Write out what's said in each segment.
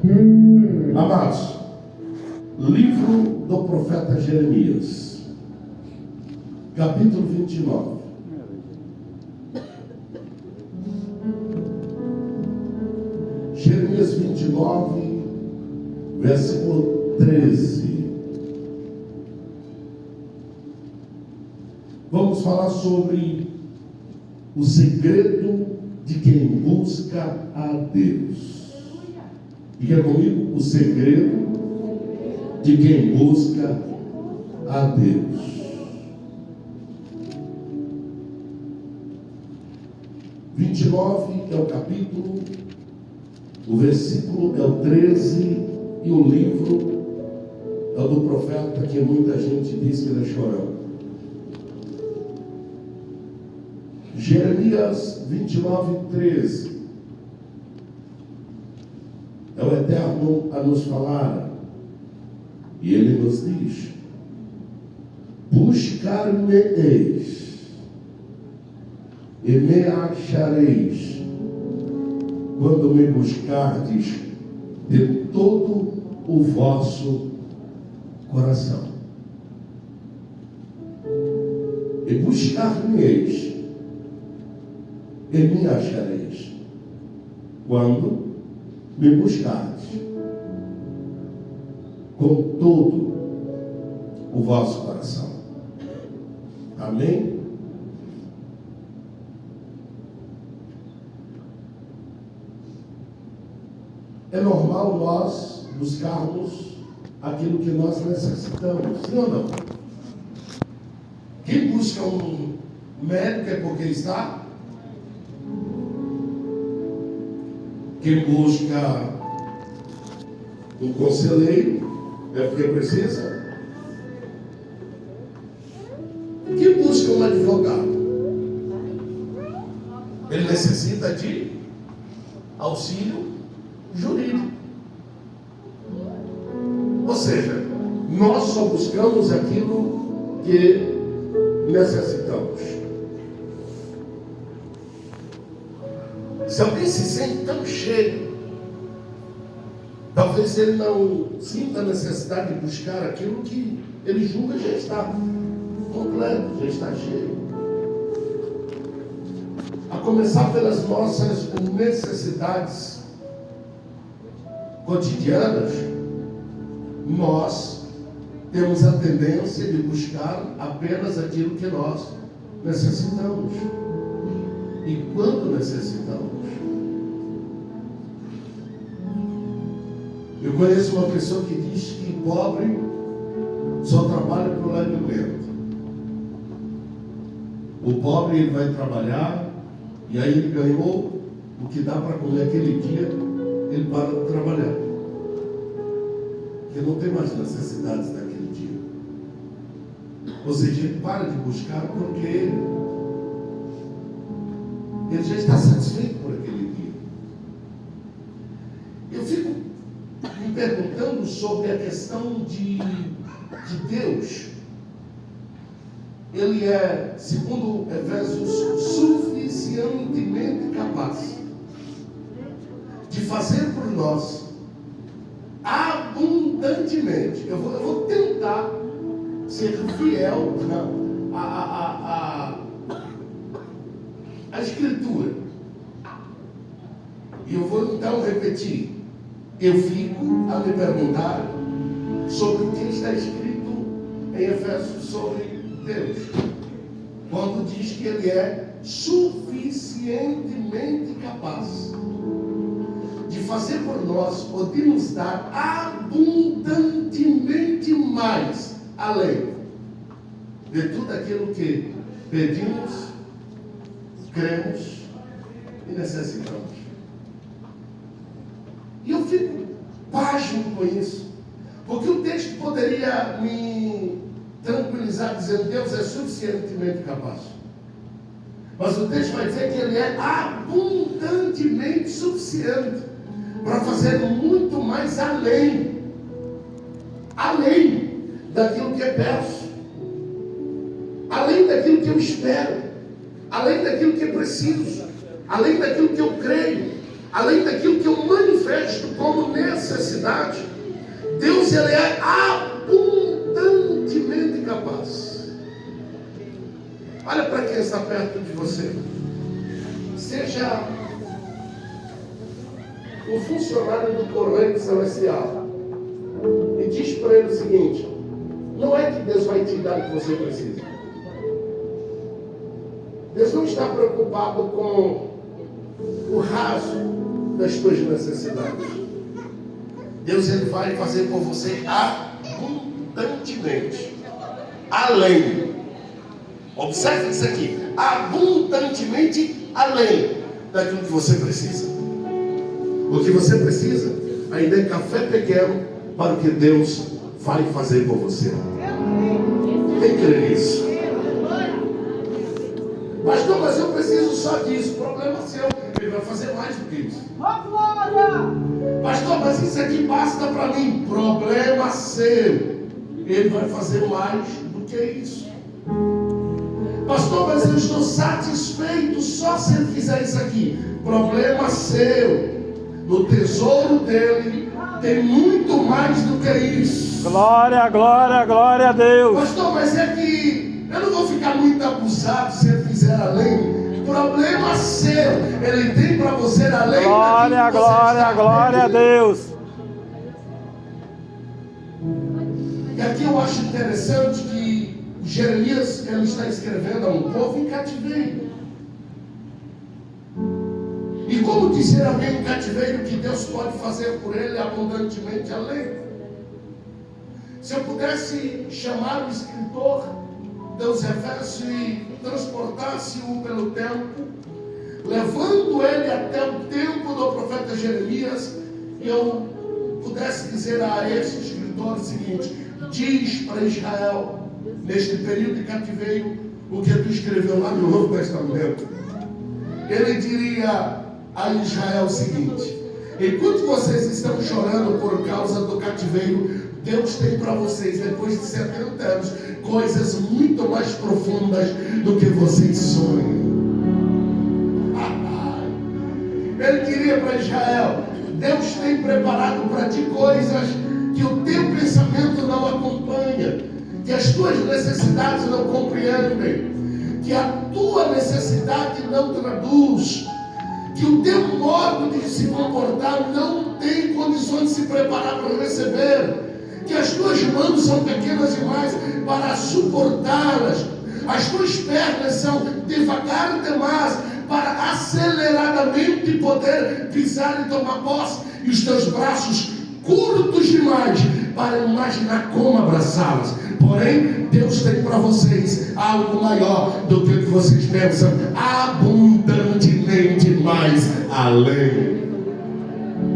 Amados, livro do profeta Jeremias, capítulo 29. Jeremias 29, versículo 13. Vamos falar sobre o segredo de quem busca a Deus. Diga comigo, o segredo de quem busca a Deus. 29 é o capítulo, o versículo é o 13 e o livro é o do profeta que muita gente diz que ele é chorão. Jeremias 29, 13. É o Eterno a nos falar. E ele nos diz: buscar-me-eis e me achareis, quando me buscardes de todo o vosso coração. E buscar-me-eis e me achareis, quando me buscardes com todo o vosso coração. Amém? É normal nós buscarmos aquilo que nós necessitamos, sim ou não? Quem busca um médico é porque está. Quem busca um conselheiro é porque precisa. Quem busca um advogado, ele necessita de auxílio jurídico. Ou seja, nós só buscamos aquilo que necessitamos. Se alguém se sente tão cheio, talvez ele não sinta a necessidade de buscar aquilo que ele julga já está completo, já está cheio. A começar pelas nossas necessidades cotidianas, nós temos a tendência de buscar apenas aquilo que nós necessitamos. E quando necessitamos. Eu conheço uma pessoa que diz que pobre só trabalha para o alimento. O pobre, ele vai trabalhar e aí ele ganhou o que dá para comer aquele dia, ele para de trabalhar, porque não tem mais necessidades daquele dia. Ou seja, ele para de buscar porque ele já está satisfeito por aquele dia. Eu fico me perguntando sobre a questão de Deus. Ele é, segundo Efésios, suficientemente capaz de fazer por nós abundantemente. Eu vou tentar ser fiel a Escritura. E eu vou então repetir. Eu fico a me perguntar sobre o que está escrito em Efésios sobre Deus, quando diz que Ele é suficientemente capaz de fazer por nós ou de nos dar abundantemente mais, além de tudo aquilo que pedimos, cremos e necessitamos. E eu fico pasmo com isso, porque o texto poderia me tranquilizar dizendo: Deus é suficientemente capaz. Mas o texto vai dizer que Ele é abundantemente suficiente para fazer muito mais além daquilo que eu peço, além daquilo que eu espero, além daquilo que eu preciso, além daquilo que eu creio, além daquilo que eu manifesto como necessidade. necessidade, Deus ele é abundantemente capaz. Olha para quem está perto de você. Seja o funcionário do correio celestial e diz para ele o seguinte: não é que Deus vai te dar o que você precisa. Deus não está preocupado com o raso das tuas necessidades. Deus ele vai fazer por você abundantemente, além. Observe isso aqui: abundantemente além daquilo que você precisa. O que você precisa ainda é café pequeno para o que Deus vai fazer por você. Quem crê nisso? Pastor, mas eu preciso só disso. Problema seu. Ele vai fazer mais do que isso. Pastor, mas isso aqui basta para mim. Problema seu. Ele vai fazer mais do que isso. Pastor, mas eu estou satisfeito só se ele fizer isso aqui. Problema seu. No tesouro dele tem muito mais do que isso. Glória, glória, glória a Deus. Pastor, mas é que eu não vou ficar muito abusado se ele fizer além. Problema seu. Ele tem para você além. Glória, glória, glória a Deus. E aqui eu acho interessante que Jeremias ele está escrevendo a um povo em cativeiro. E como dizer alguém em cativeiro que Deus pode fazer por ele abundantemente além? Se eu pudesse chamar o escritor dos Efésios e transportasse-o pelo tempo, levando ele até o tempo do profeta Jeremias, eu pudesse dizer a esse escritor o seguinte: diz para Israel, neste período de cativeiro, o que tu escreveu lá no Novo Testamento. Ele diria a Israel o seguinte: enquanto vocês estão chorando por causa do cativeiro, Deus tem para vocês, depois de 70 anos, coisas muito mais profundas do que vocês sonham. Ele diria para Israel: Deus tem preparado para ti coisas que o teu pensamento não acompanha, que as tuas necessidades não compreendem, que a tua necessidade não traduz, que o teu modo de se comportar não tem condições de se preparar para receber, que as tuas mãos são pequenas demais para suportá-las, as tuas pernas são devagar demais para aceleradamente poder pisar e tomar posse, e os teus braços curtos demais para imaginar como abraçá-las. Porém, Deus tem para vocês algo maior do que o que vocês pensam, abundantemente mais além.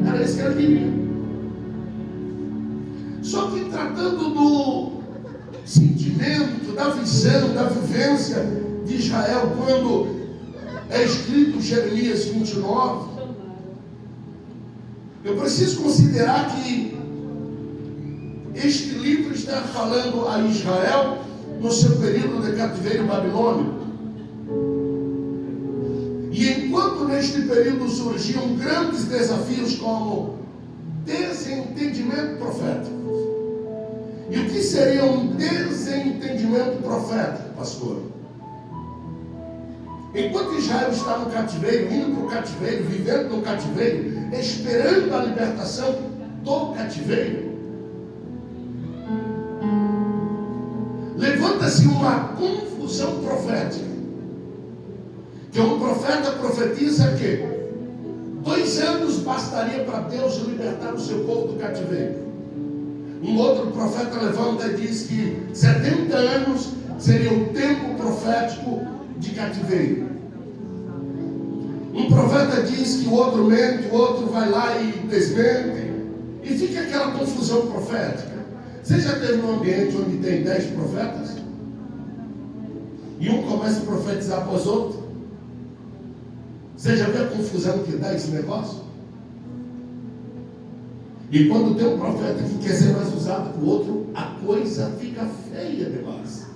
Era isso que ele queria. Só que tratando do sentimento, da visão, da vivência de Israel, quando é escrito Jeremias 29, eu preciso considerar que este livro está falando a Israel no seu período de cativeiro babilônico. E enquanto neste período surgiam grandes desafios como desentendimento profético. E o que seria um desentendimento profético, pastor? Enquanto Israel está no cativeiro, indo para o cativeiro, vivendo no cativeiro, esperando a libertação do cativeiro, levanta-se uma confusão profética. Que um profeta profetiza que 2 anos bastaria para Deus libertar o seu povo do cativeiro. Um outro profeta levanta e diz que 70 anos seria o tempo profético de cativeiro. Um profeta diz que o outro mente, o outro vai lá e desmente. E fica aquela confusão profética. Você já teve um ambiente onde tem 10 profetas? E um começa a profetizar para os outros? Você já viu a confusão que dá esse negócio? E quando tem um profeta que quer ser mais usado que o outro, a coisa fica feia demais.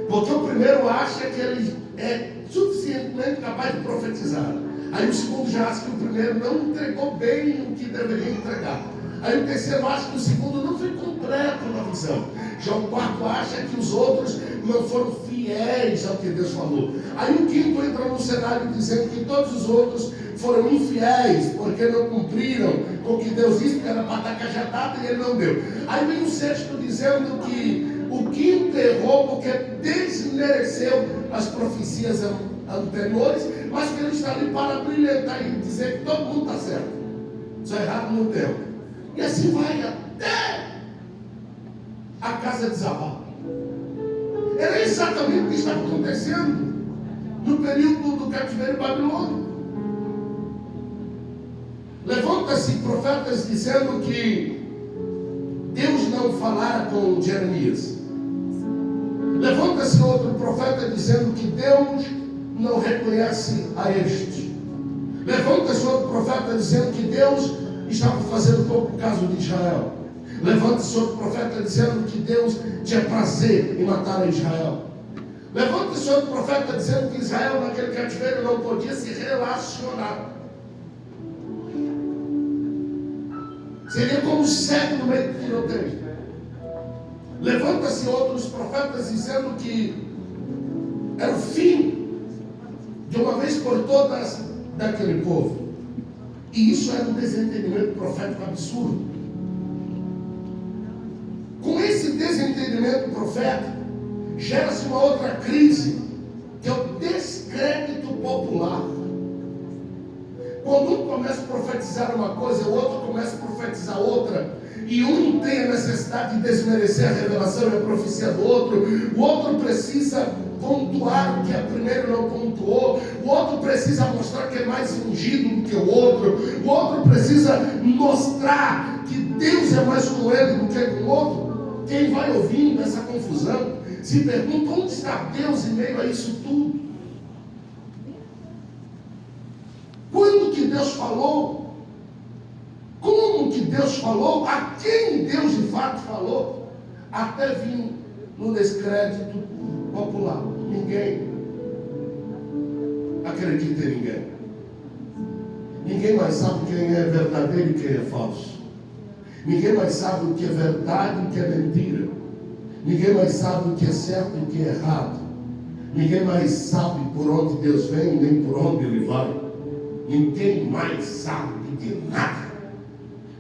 Porque o primeiro acha que ele é suficientemente capaz de profetizar. Aí o segundo já acha que o primeiro não entregou bem o que deveria entregar. Aí o terceiro acha que o segundo não foi completo na visão. Já o quarto acha que os outros não foram fiéis ao que Deus falou. Aí o quinto entra no cenário dizendo que todos os outros foram infiéis, porque não cumpriram com o que Deus disse, que era para dar cajadada e ele não deu. Aí vem o sexto dizendo que o quinto errou porque desmereceu as profecias anteriores, mas que ele está ali para brilhantar e dizer que todo mundo está certo. Só errado no tempo. E assim vai até a casa desabar. Era exatamente o que estava acontecendo no período do cativeiro babilônico. Levanta-se profetas dizendo que Deus não falara com Jeremias. Levanta-se outro profeta dizendo que Deus não reconhece a este. Levanta-se outro profeta dizendo que Deus estava fazendo pouco caso de Israel. Levanta-se outro profeta dizendo que Deus tinha prazer em matar a Israel. Levanta-se outro profeta dizendo que Israel naquele cativeiro não podia se relacionar. Seria como cego no meio do tiroteio. Levanta-se outros profetas dizendo que era o fim, de uma vez por todas, daquele povo. E isso era um desentendimento profético absurdo. Com esse desentendimento profético, gera-se uma outra crise, que é o descrédito popular. Quando um começa a profetizar uma coisa, o outro começa a profetizar outra, e um tem a necessidade de desmerecer a revelação e a profecia do outro, o outro precisa pontuar o que a primeiro não pontuou, o outro precisa mostrar que é mais ungido do que o outro precisa mostrar que Deus é mais com ele do que com o outro. Quem vai ouvindo essa confusão se pergunta: onde está Deus em meio a isso tudo? Quando que Deus falou? Como que Deus falou? A quem Deus de fato falou? Até vir no descrédito popular. Ninguém acredita em ninguém. Ninguém mais sabe quem é verdadeiro e quem é falso. Ninguém mais sabe o que é verdade e o que é mentira. Ninguém mais sabe o que é certo e o que é errado. Ninguém mais sabe por onde Deus vem nem por onde Ele vai. Ninguém mais sabe de nada.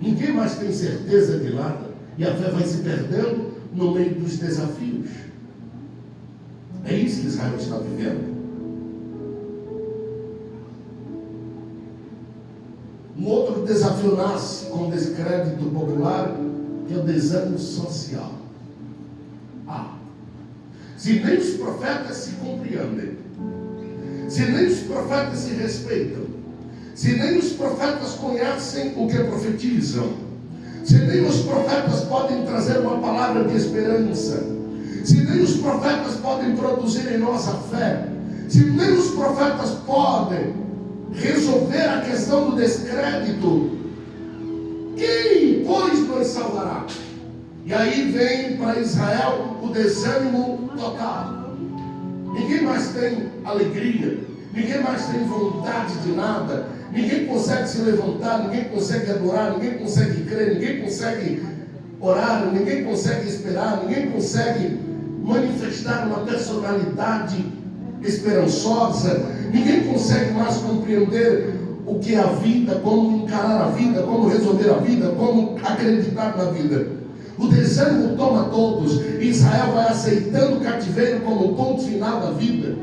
Ninguém mais tem certeza de nada. E a fé vai se perdendo no meio dos desafios. É isso que Israel está vivendo. Um outro desafio nasce com o descrédito popular, que é o desânimo social. Se nem os profetas se compreendem, se nem os profetas se respeitam, se nem os profetas conhecem o que profetizam, se nem os profetas podem trazer uma palavra de esperança, se nem os profetas podem produzir em nós a fé, se nem os profetas podem resolver a questão do descrédito, quem, pois, nos salvará? E aí vem para Israel o desânimo total. Ninguém mais tem alegria, ninguém mais tem vontade de nada, ninguém consegue se levantar, ninguém consegue adorar, ninguém consegue crer, ninguém consegue orar, ninguém consegue esperar, ninguém consegue manifestar uma personalidade esperançosa, ninguém consegue mais compreender o que é a vida, como encarar a vida, como resolver a vida, como acreditar na vida. O desânimo toma todos. Israel vai aceitando o cativeiro como o ponto final da vida.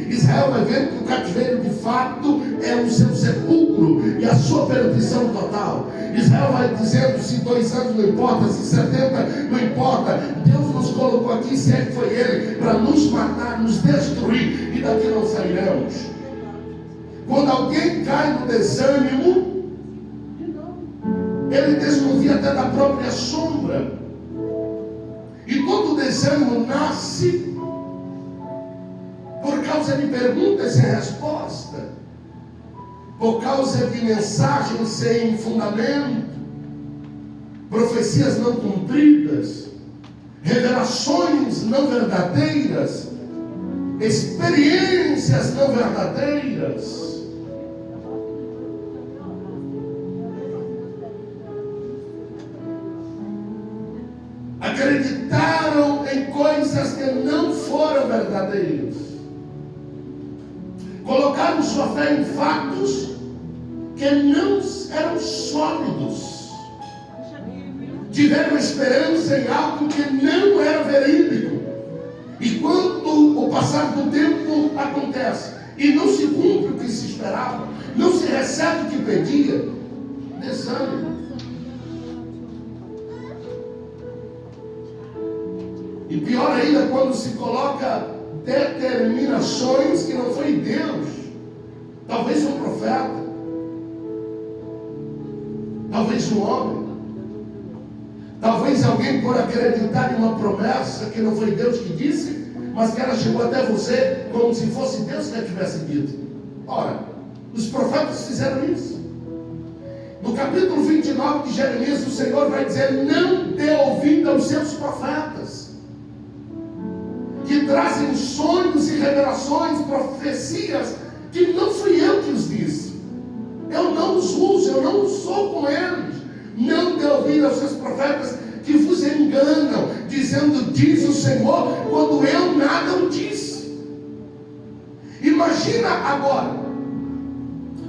Israel vai vendo que o cativeiro de fato é o seu sepulcro e a sua perdição total. Israel vai dizendo: se 2 anos não importa, se 70 não importa, Deus nos colocou aqui, se é que foi Ele, para nos matar, nos destruir, e daqui não sairemos. Quando alguém cai no desânimo, ele desconfia até da própria sombra. E todo desânimo nasce por causa de perguntas sem resposta, por causa de mensagens sem fundamento, profecias não cumpridas, revelações não verdadeiras, experiências não verdadeiras. acreditaram em coisas que não foram verdadeiras, colocaram sua fé em fatos que não eram sólidos, tiveram esperança em algo que não era verídico, e quando o passar do tempo acontece e não se cumpre o que se esperava, não se recebe o que pedia, desânimo. E pior ainda, quando se coloca determinações que não foi Deus, talvez um profeta, talvez um homem, talvez alguém por acreditar em uma promessa que não foi Deus que disse, mas que ela chegou até você como se fosse Deus que a tivesse dito. Ora, os profetas fizeram isso. No capítulo 29 de Jeremias, o Senhor vai dizer: não dê ouvido aos seus profetas, que trazem sonhos e revelações, profecias, que não fui eu que os disse. Eu não os uso, eu não sou com eles. Não dê ouvido aos seus profetas que vos enganam, dizendo: diz o Senhor, quando eu nada o disse. Imagina agora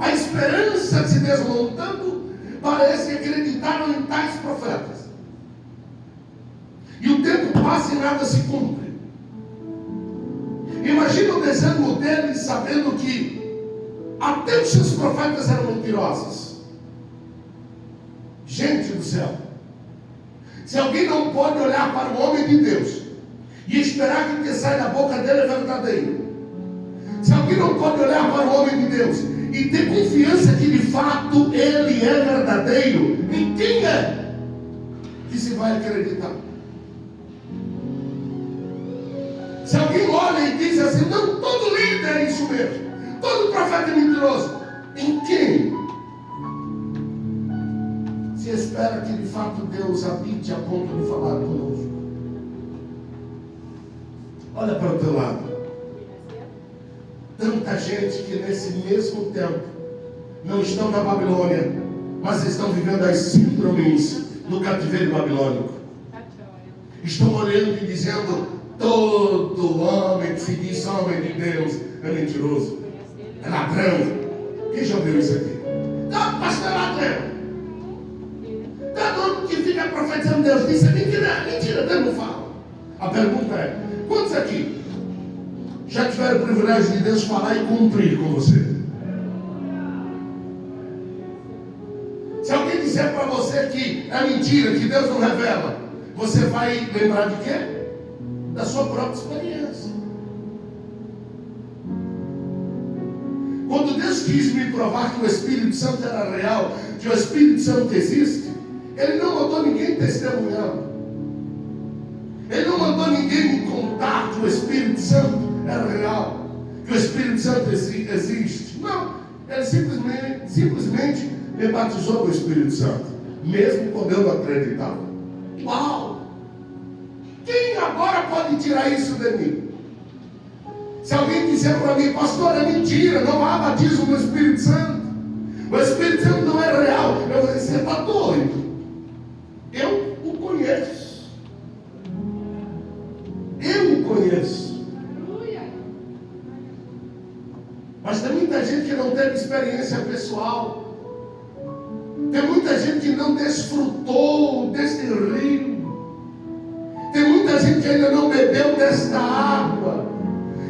a esperança se desmontando. Parece que acreditaram em tais profetas, e o tempo passa e nada se cumpre. Imagina o desânimo deles, sabendo que até os seus profetas eram mentirosos. Gente do céu, se alguém não pode olhar para o homem de Deus e esperar que o que sai da boca dele é verdadeiro, se alguém não pode olhar para o homem de Deus e ter confiança que de fato ele é verdadeiro, em quem é que se vai acreditar? Se alguém olha e diz assim: não, todo líder é isso mesmo, todo profeta é mentiroso, em quem se espera que de fato Deus habite a ponto de falar conosco? Olha para o teu lado. Tanta gente que nesse mesmo tempo não estão na Babilônia, mas estão vivendo as síndromes do cativeiro babilônico. Estão olhando e dizendo: todo homem que se diz homem de Deus é mentiroso, é ladrão. Quem já ouviu isso aqui? Não, pastor, é ladrão. Todo homem que fica profetizando Deus diz: é mentira, mentira, Deus não fala. A pergunta é: quantos aqui já tiveram o privilégio de Deus falar e cumprir com você? Se alguém disser para você que é mentira, que Deus não revela, você vai lembrar de quê? Da sua própria experiência. Quando Deus quis me provar que o Espírito Santo era real, que o Espírito Santo existe, Ele não mandou ninguém testemunhar. Ele não mandou ninguém me contar que o Espírito Santo era real, que o Espírito Santo existe. Não, Ele simplesmente me batizou com o Espírito Santo, mesmo quando eu não acreditava. Uau! Quem agora pode tirar isso de mim? Se alguém disser para mim: pastor, é mentira, não há batismo no Espírito Santo, o Espírito Santo não é real, eu vou dizer: você está doido. Eu o conheço. Eu o conheço. Mas tem muita gente que não teve experiência pessoal. Tem muita gente que não desfrutou deste rio. Tem muita gente que ainda não bebeu desta água.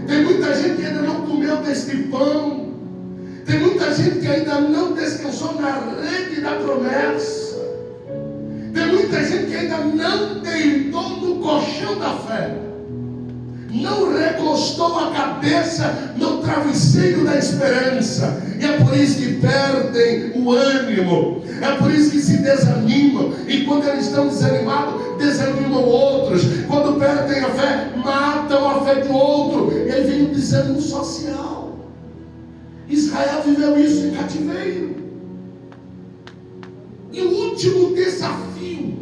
Tem muita gente que ainda não comeu deste pão. Tem muita gente que ainda não descansou na rede da promessa. Tem muita gente que ainda não deitou no colchão da fé, não recostou a cabeça no travesseiro da esperança, e é por isso que perdem o ânimo, é por isso que se desanimam, e quando eles estão desanimados, desanimam outros. Quando perdem a fé, matam a fé de outro, e aí vem o desânimo social. Israel viveu isso em cativeiro. E o último desafio,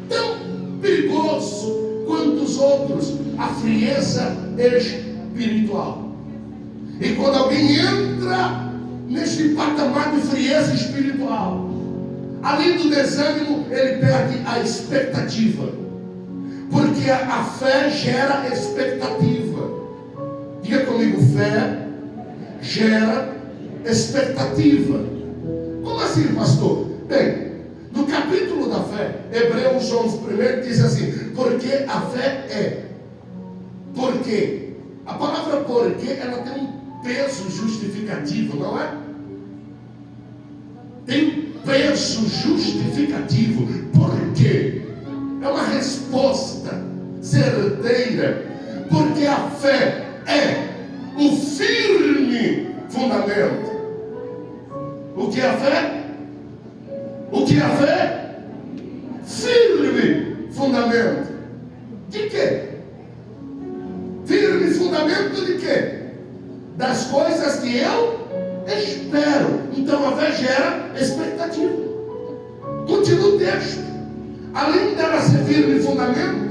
tão perigoso quanto os outros, a frieza espiritual. E quando alguém entra neste patamar de frieza espiritual, além do desânimo, ele perde a expectativa. Porque a fé gera expectativa. Diga comigo, fé gera expectativa. Como assim, pastor? Bem, no capítulo da fé, Hebreus 11:1 diz assim: porque a fé é. Por quê? A palavra porque, ela tem um peso justificativo, não é? Tem um peso justificativo. Por quê? É uma resposta certeira. Porque a fé é o firme fundamento. O que é a fé? O que é a fé? Firme fundamento. De quê? Firme fundamento de quê? Das coisas que eu espero. Então a fé gera expectativa. Continua o texto. Além dela ser firme fundamento,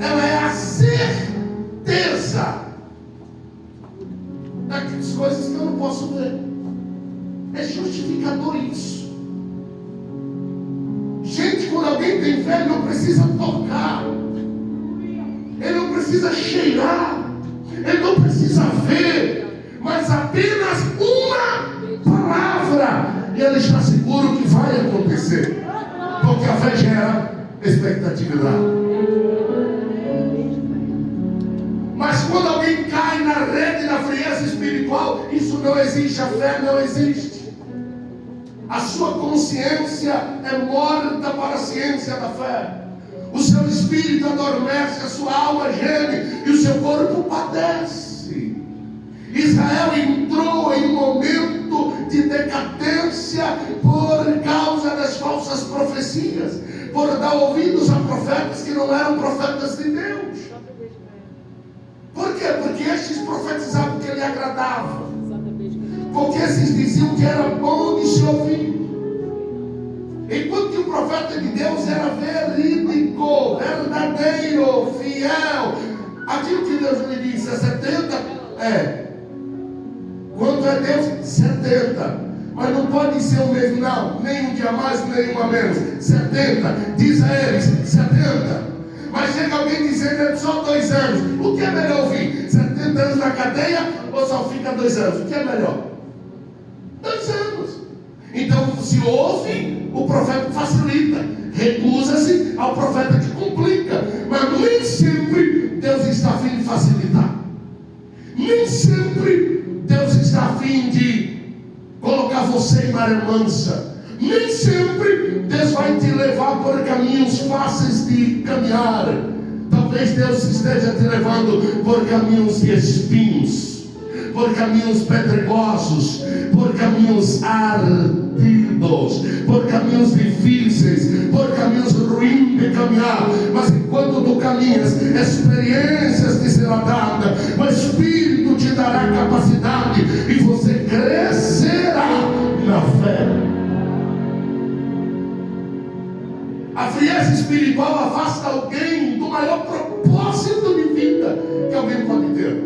ela é a certeza daquelas coisas que eu não posso ver. É justificador isso. Gente, quando alguém tem fé, ele não precisa tocar, ele não precisa cheirar, ele não precisa ver, mas apenas uma palavra e ele está seguro que vai acontecer, porque a fé gera expectatividade. Mas quando alguém cai na rede da frieza espiritual, isso não existe, a fé não existe. A sua consciência é morta para a ciência da fé. O seu espírito adormece, a sua alma geme e o seu corpo padece. Israel entrou em um momento de decadência por causa das falsas profecias, por dar ouvidos a profetas que não eram profetas de Deus. Por quê? Porque estes profetizavam que ele agradava. Porque esses diziam que era bom de se ouvir. Enquanto que o profeta de Deus era verídico, verdadeiro, fiel. Aquilo que Deus lhe disse, 70, quanto é Deus? 70. Mas não pode ser o mesmo, não. Nem um dia mais, nem um a menos. 70. Diz a eles, 70. Mas chega alguém dizendo só 2 anos. O que é melhor ouvir? 70 anos na cadeia ou só fica 2 anos? O que é melhor? 2 anos. Então, se ouve, o profeta facilita. Recusa-se ao profeta que complica. Mas nem sempre Deus está a fim de facilitar. Nem sempre Deus está a fim de colocar você em maré mansa. Nem sempre Deus vai te levar por caminhos fáceis de caminhar. Talvez Deus esteja te levando por caminhos de espinhos, por caminhos pedregosos, por caminhos ardidos, por caminhos difíceis, por caminhos ruins de caminhar. Mas enquanto tu caminhas, experiências te serão dadas, o Espírito te dará capacidade e você crescerá na fé. A frieza espiritual afasta alguém do maior propósito de vida que alguém pode ter.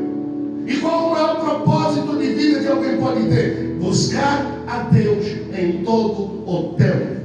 E qual o maior propósito de vida que alguém pode ter? Buscar a Deus em todo o tempo.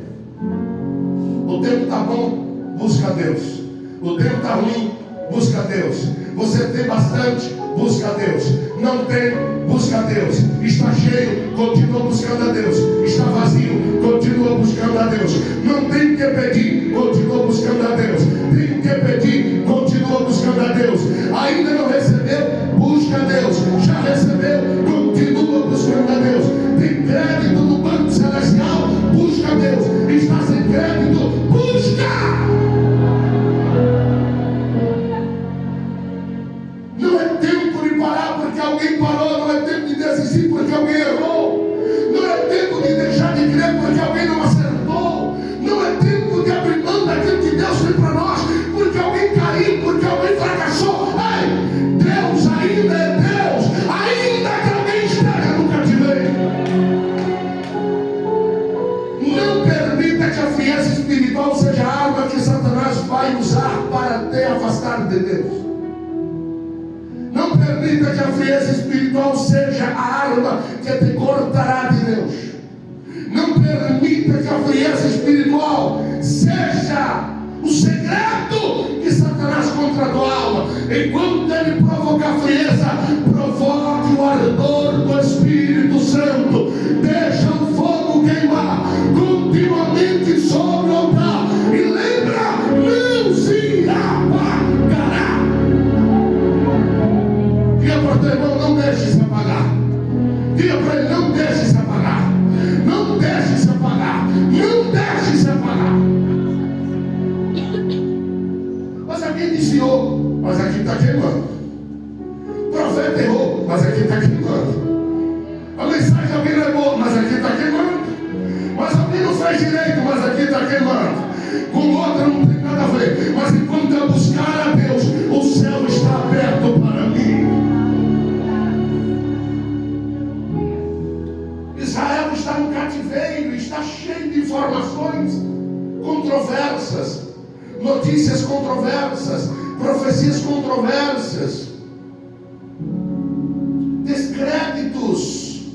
O tempo está bom, busca a Deus. O tempo está ruim, busca a Deus. Você tem bastante, busca a Deus. Não tem, busca a Deus. Está cheio, continua buscando a Deus. Está vazio, continua buscando a Deus. Não tem que pedir, continua buscando a Deus. Tem que pedir, continua buscando a Deus. Ainda não recebeu, busca a Deus. Já recebeu, continua buscando a Deus. Tem crédito no Banco Celestial, busca a Deus. Está sem crédito, busca. Não é tempo de parar porque alguém parou. Não é tempo de desistir porque alguém errou. Não é tempo de deixar de crer porque alguém não acertou. Não é tempo de abrir mão daquilo que Deus fez para nós porque alguém caiu, porque alguém fracassou. Ei, Deus ainda é Deus, ainda que alguém esteja no cativeiro. Não permita que a frieza espiritual seja a arma que Satanás vai usar para te afastar de Deus. Não permita que a frieza espiritual seja a arma que te cortará de Deus. Não permita que a frieza espiritual seja o segredo que Satanás outra não tem nada a ver. Mas enquanto eu buscar a Deus, o céu está aberto para mim. Israel está no cativeiro, está cheio de informações controversas, notícias controversas, profecias controversas, descréditos,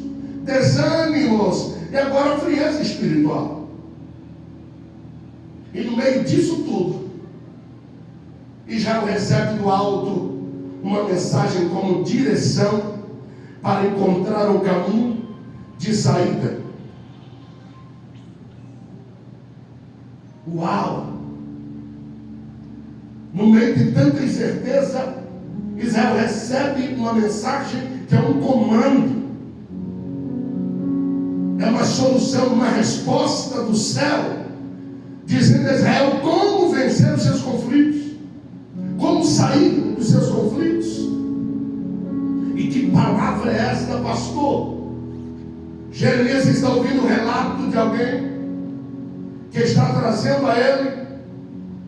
desânimos e agora frieza espiritual. E no meio disso tudo, Israel recebe do alto uma mensagem como direção para encontrar o caminho de saída. Uau! No meio de tanta incerteza, Israel recebe uma mensagem que é um comando, é uma solução, uma resposta do céu, dizendo a Israel como vencer os seus conflitos, como sair dos seus conflitos. E que palavra é esta, pastor? Jeremias está ouvindo o relato de alguém que está trazendo a ele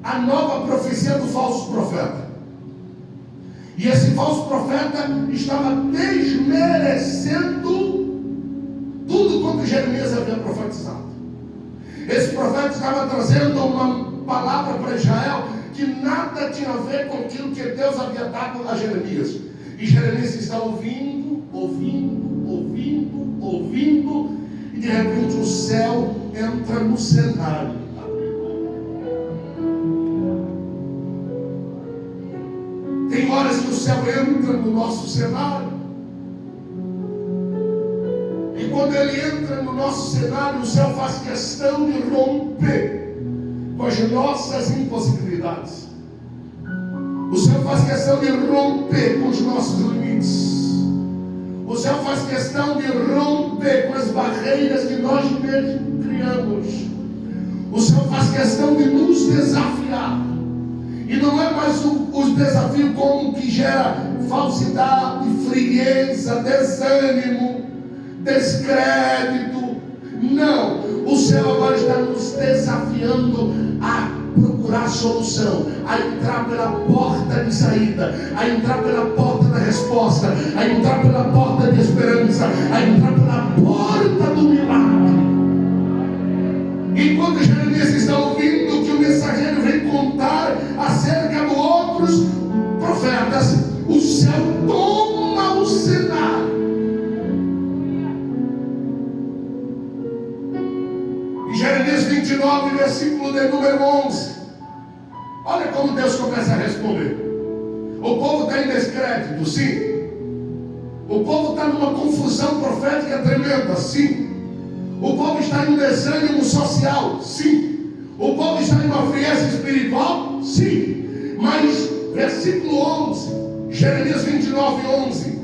a nova profecia do falso profeta. E esse falso profeta estava desmerecendo tudo quanto Jeremias havia profetizado. Esse profeta estava trazendo uma palavra para Israel que nada tinha a ver com aquilo que Deus havia dado a Jeremias. E Jeremias está ouvindo, e de repente o céu entra no cenário. Tem horas que o céu entra no nosso cenário, e quando ele entra no nosso cenário, o céu faz questão de romper com as nossas impossibilidades. O céu faz questão de romper com os nossos limites. O céu faz questão de romper com as barreiras que nós mesmos criamos. O céu faz questão de nos desafiar. E não é mais o desafio como que gera falsidade, frieza, desânimo, descrédito. Não. O céu agora está nos desafiando a procurar solução, a entrar pela porta de saída, a entrar pela porta da resposta, a entrar pela porta de esperança, a entrar pela porta do milagre. Enquanto Jeremias está ouvindo que o mensageiro vem contar acerca de outros profetas, o céu toma o cenário. Em Jeremias 29, versículo de número 11, olha como Deus começa a responder. O povo está em descrédito, sim. O povo está numa confusão profética tremenda, sim. O povo está em um desânimo social, sim. O povo está em uma frieza espiritual, sim. Mas, versículo 11, Jeremias 29, 11,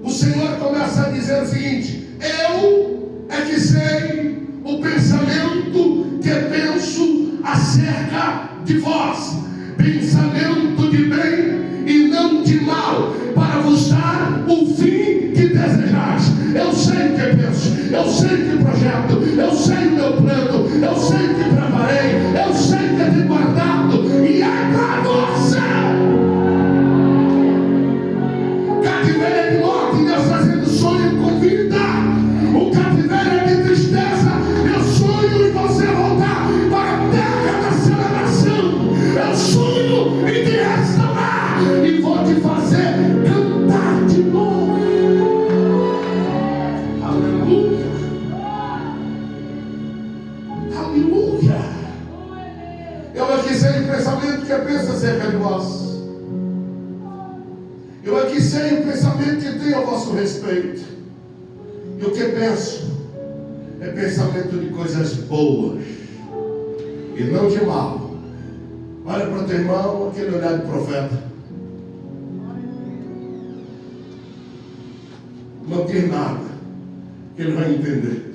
o Senhor começa a dizer o seguinte: eu é que sei o pensamento que penso acerca de vós, pensamento de bem e não de mal, para vos dar o fim que desejais. Eu sei o que penso, eu sei o que projeto, eu sei o meu plano, eu sei o que preparei, eu sei o que tenho guardado, e é para você. Cativeiro é de morte, Deus trazendo sonho com vida. O cativeiro é de tristeza, eu sonho em você voltar para a terra da celebração. Eu sonho em te restaurar e vou te fazer cantar de novo. Aleluia. Aleluia. Eu aqui sei o pensamento que pensa acerca de vós. Eu aqui sei o pensamento que tenho a vosso respeito. E o que penso é pensamento de coisas boas e não de mal. Olha para o teu irmão, aquele olhar de profeta. Não tem nada que ele vai entender.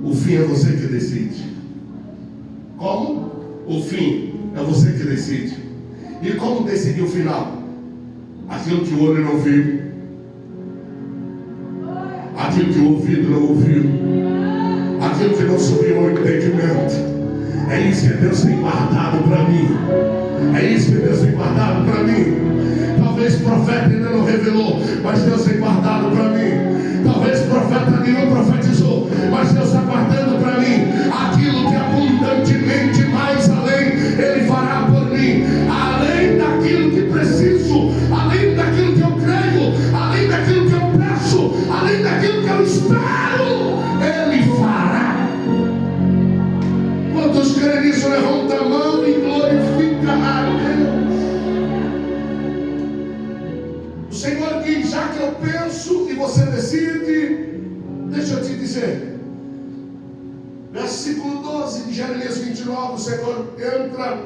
O fim é você que decide. Como? O fim é você que decide. E como decidir o final? Aquilo que o olho não viu, aquilo que o ouvido não ouviu, aquilo que não subiu ao entendimento, É isso que Deus tem guardado para mim. É isso que Deus tem guardado para mim. Talvez o profeta ainda não revelou, mas Deus tem guardado para mim. Talvez o profeta nenhum profetizou, mas Deus está guardando para mim aquilo que abundantemente mais além Ele fará por mim, além daquilo que preciso, além daquilo que eu creio, além daquilo que eu peço, além daquilo que eu espero, Ele fará. Quantos creem nisso, levanta a mão e glorifica a Deus. O Senhor diz: já que eu penso e você decide, deixa eu te dizer. Versículo 12 de Jeremias 29, o Senhor entra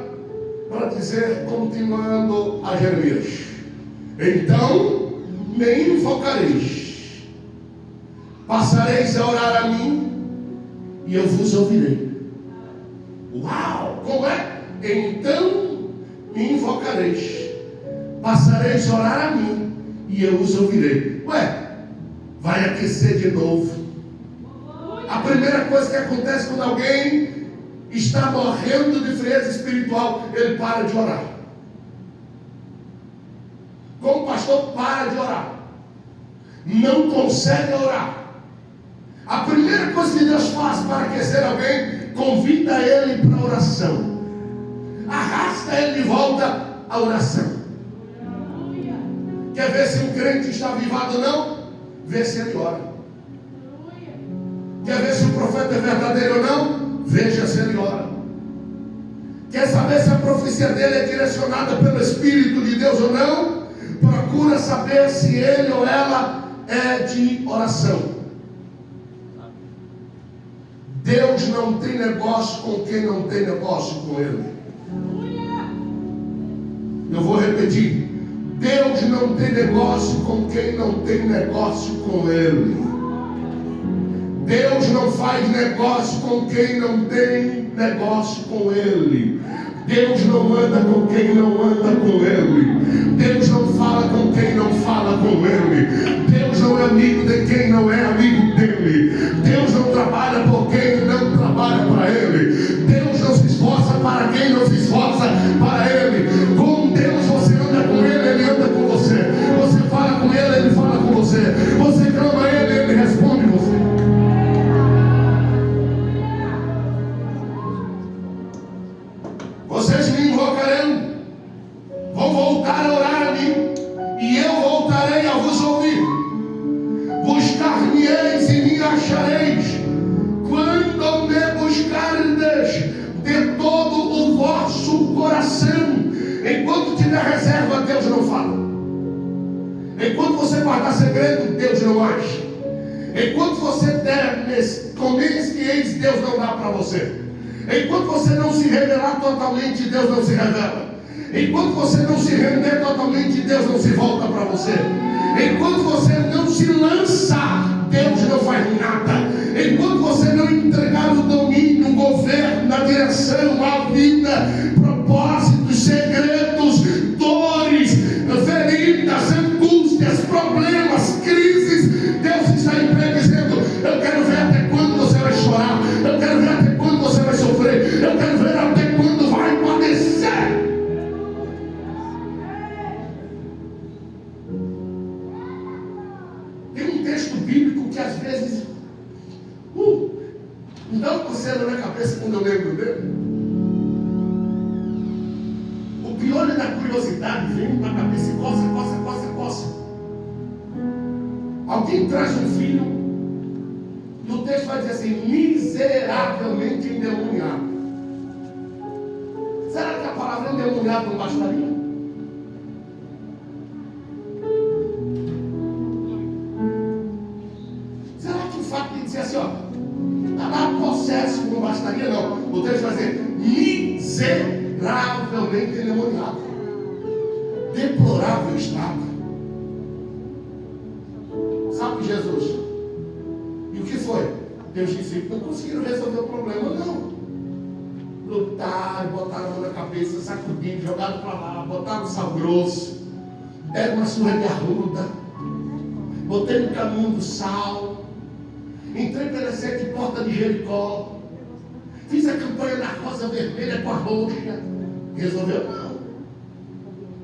para dizer, continuando a Jeremias: então me invocareis, passareis a orar a mim, e eu vos ouvirei. Uau! Como é? Então me invocareis, passareis a orar a mim, e eu os ouvirei. Ué, vai aquecer de novo. A primeira coisa que acontece quando alguém está morrendo de frieza espiritual, ele para de orar. Como o pastor para de orar, não consegue orar. A primeira coisa que Deus faz para aquecer alguém, convida ele para a oração, arrasta ele de volta à oração. Quer ver se um crente está avivado ou não? Vê se ele ora. Quer ver se o profeta é verdadeiro ou não? Veja se ele ora. Quer saber se a profecia dele é direcionada pelo Espírito de Deus ou não? Procura saber se ele ou ela é de oração. Deus não tem negócio com quem não tem negócio com Ele. Eu vou repetir: Deus não tem negócio com quem não tem negócio com Ele. Deus não faz negócio com quem não tem negócio com Ele. Deus não anda com quem não anda com Ele. Deus não fala com quem não fala com Ele. Deus não é amigo de quem não é amigo dele. Deus não trabalha por quem não trabalha para Ele. Deus não se esforça para quem não se esforça para Ele. Com Deus você anda com Ele, Ele anda com você. Você fala com Ele, Ele fala com você. Você clama a Ele, Ele responde você. Vocês me invocarão, vão voltar a orar a mim, e eu voltarei a vos ouvir. Buscar-me-eis e me achareis, quando me buscardes de todo o vosso coração. Enquanto tiver reserva, Deus não fala. Enquanto você guardar segredo, Deus não age. Enquanto você der convence-eis, Deus não dá para você. Enquanto você não se revelar totalmente, Deus não se revela. Enquanto você não se render totalmente, Deus não se volta para você. Enquanto você não se lança, Deus não faz nada. Enquanto você não entregar o domínio, o governo, a direção, a vida, propósitos, segredos, dores, feridas, angústias, problemas, crises, Deus está em pé dizendo: eu quero ver até quando você vai chorar. Eu quero ver até quando você vai sofrer. Eu quero ver até quando vai padecer. Tem um texto bíblico que às vezes me dá uma coceira na cabeça quando eu lembro dele. O piolho da curiosidade vem para a cabeça e coça. Alguém traz um filho e o texto vai dizer assim: miseravelmente endemoniado. Será que a palavra endemoniado não bastaria? Será que o fato de dizer assim, ó, estava possesso não bastaria? Não. O texto vai dizer miseravelmente endemoniado. Deplorável estado. Sabe Jesus? E o que foi? Deus disse: não conseguiram resolver o problema, não. Lutaram, botaram a mão na cabeça, sacudiram, jogaram para lá, botaram sal grosso, deram uma surra de arruda, botei no caminho do sal, entrei pela sete porta de Jericó, Fiz a campanha da rosa vermelha com a roxa. Resolveu? Não.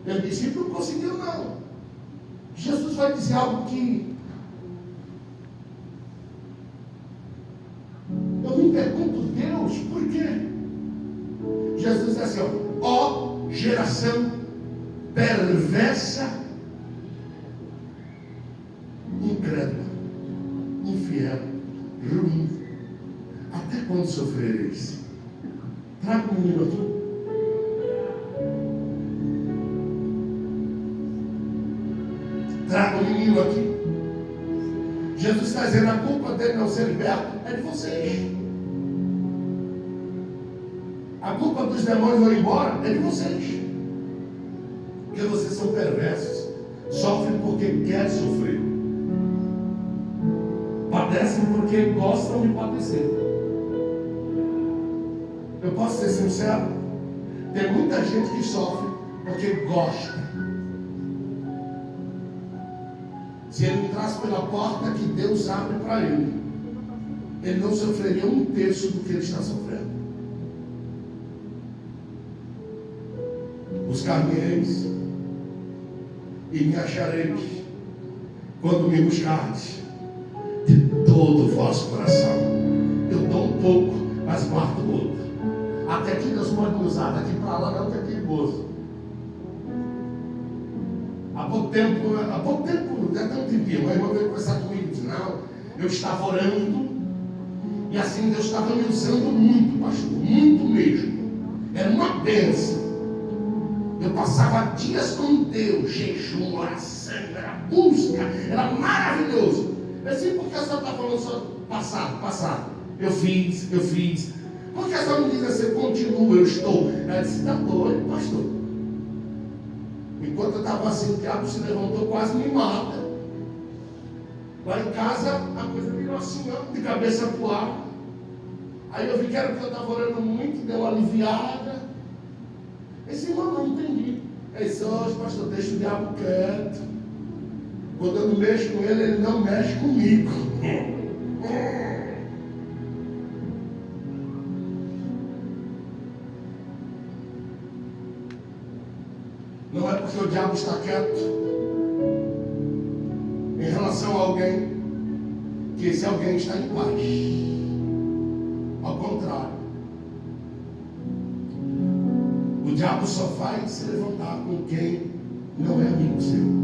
Meu discípulo não conseguiu, não. Jesus vai dizer algo que eu me pergunto, Deus, por quê? Jesus diz assim, ó geração perversa, incrédula, infiel, ruim, até quando sofrereis? Traga um menino aqui. Traga o menino aqui. Jesus está dizendo, a culpa dele não ser liberto é de vocês. A culpa dos demônios não ir embora é de vocês. Porque vocês são perversos. Sofrem porque querem sofrer. Padecem porque gostam de padecer. Eu posso ser sincero? Tem muita gente que sofre porque gosta. Se ele entrasse pela porta que Deus abre para ele, ele não sofreria um terço do que ele está sofrendo. Buscar-me-eis e me achareis quando me buscardes de todo o vosso coração. Eu dou um pouco, mas guardo o outro. Até que Deus pode me usar, daqui para lá não é perigoso. Há pouco tempo, não é tão tempinho, mas uma vez conversar comigo, disse, não, eu estava orando, e assim Deus estava me usando muito, pastor, muito mesmo. Era uma bênção. Eu passava dias com Deus, jejum, oração, era busca, era maravilhoso. Eu disse, por que a senhora está falando só passado? Eu fiz. Por que a senhora não diz assim, continua, eu estou? Ela disse, está doido, pastor. Enquanto eu estava assim, o diabo se levantou, quase me mata. Lá em casa, a coisa virou assim, de cabeça para o ar. Aí eu vi que era porque eu estava orando muito, deu uma aliviada. Esse irmão não entendi. Aí disse, pastor, deixa o diabo quieto. Quando eu não mexo com ele, ele não mexe comigo. Não é porque o diabo está quieto em relação a alguém, que esse alguém está em paz. Ao contrário, o diabo só vai se levantar com quem não é amigo seu.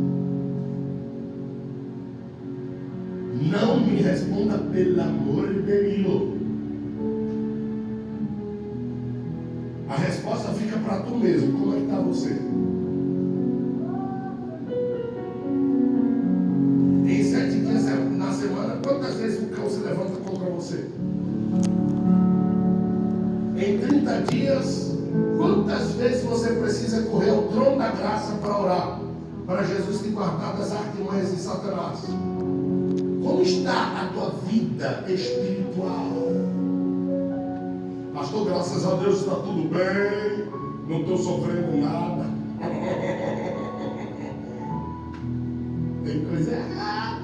Não me responda pelo amor de Deus. A resposta fica para tu mesmo. Como é que está você? Em 7 dias na semana, quantas vezes o cão se levanta contra você? Em 30 dias, quantas vezes você precisa correr ao trono da graça para orar? Para Jesus te guardar das artimanhas de Satanás. Como está a tua vida espiritual? Pastor, graças a Deus está tudo bem, não estou sofrendo nada. Tem coisa errada.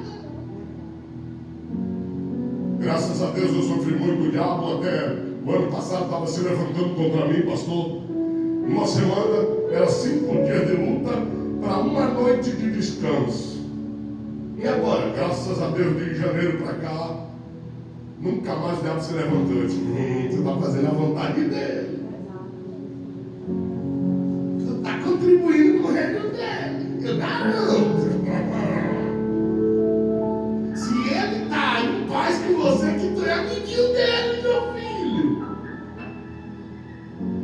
Graças a Deus eu sofri muito, o diabo até o ano passado estava se levantando contra mim, pastor. Uma semana era 5 dias de luta para uma noite de descanso. E agora, graças a Deus, de janeiro para cá, nunca mais o diabo se levantou. Você está fazendo a vontade dele. Você está contribuindo com o reino dele. Eu garanto. Se ele está em paz com você, que tu é amiguinho dele, meu filho.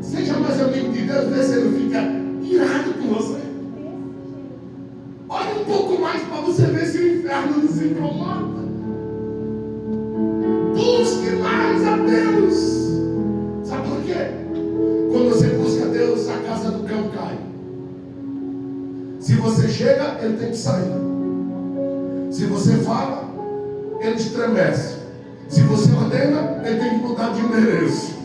Seja mais amigo de Deus, vê se ele fica irado com você. Olha um pouco mais para você ver se o inferno não se incomoda. Busque mais a Deus. Sabe por quê? Quando você busca Deus, a casa do cão cai. Se você chega, ele tem que sair. Se você fala, ele estremece. Se você ordena, ele tem que mudar de endereço.